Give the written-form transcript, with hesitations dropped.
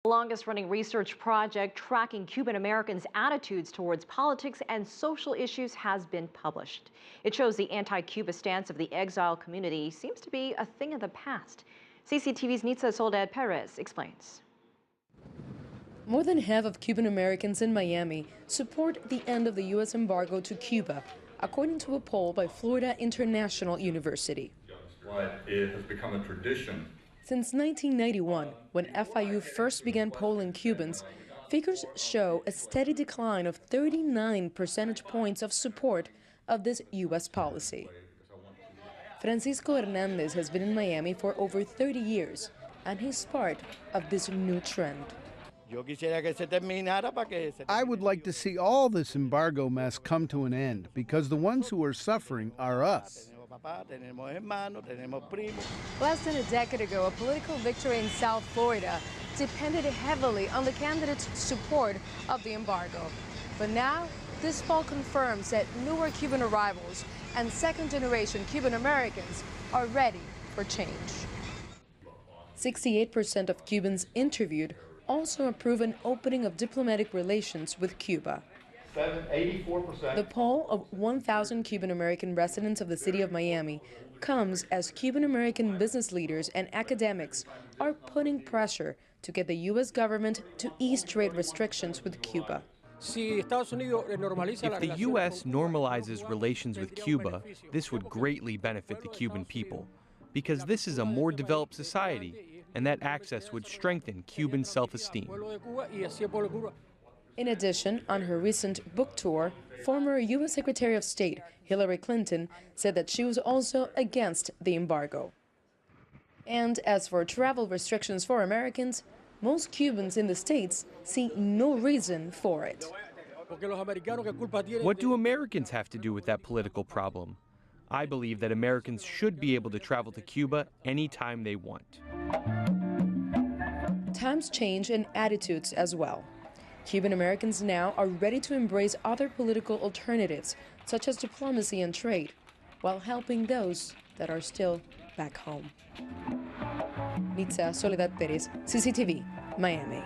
The longest-running research project tracking Cuban Americans' attitudes towards politics and social issues has been published. It shows the anti-Cuba stance of the exile community seems to be a thing of the past. CCTV's Nitza Soledad Perez explains. More than half of Cuban Americans in Miami support the end of the U.S. embargo to Cuba, according to a poll by Florida International University. But it has become a tradition. Since 1991, when FIU first began polling Cubans, figures show a steady decline of 39 percentage points of support of this U.S. policy. Francisco Hernandez has been in Miami for over 30 years, and he's part of this new trend. I would like to see all this embargo mess come to an end, because the ones who are suffering are us. Less than a decade ago, a political victory in South Florida depended heavily on the candidates' support of the embargo. But now, this poll confirms that newer Cuban arrivals and second-generation Cuban Americans are ready for change. 68% of Cubans interviewed also approve an opening of diplomatic relations with Cuba. 84%. The poll of 1,000 Cuban American residents of the city of Miami comes as Cuban American business leaders and academics are putting pressure to get the U.S. government to ease trade restrictions with Cuba. If the U.S. normalizes relations with Cuba, this would greatly benefit the Cuban people, because this is a more developed society, and that access would strengthen Cuban self-esteem. In addition, on her recent book tour, former U.S. Secretary of State Hillary Clinton said that she was also against the embargo. And as for travel restrictions for Americans, most Cubans in the States see no reason for it. What do Americans have to do with that political problem? I believe that Americans should be able to travel to Cuba anytime they want. Times change and attitudes as well. Cuban Americans now are ready to embrace other political alternatives, such as diplomacy and trade, while helping those that are still back home. Nitza, Soledad, Perez, CCTV, Miami.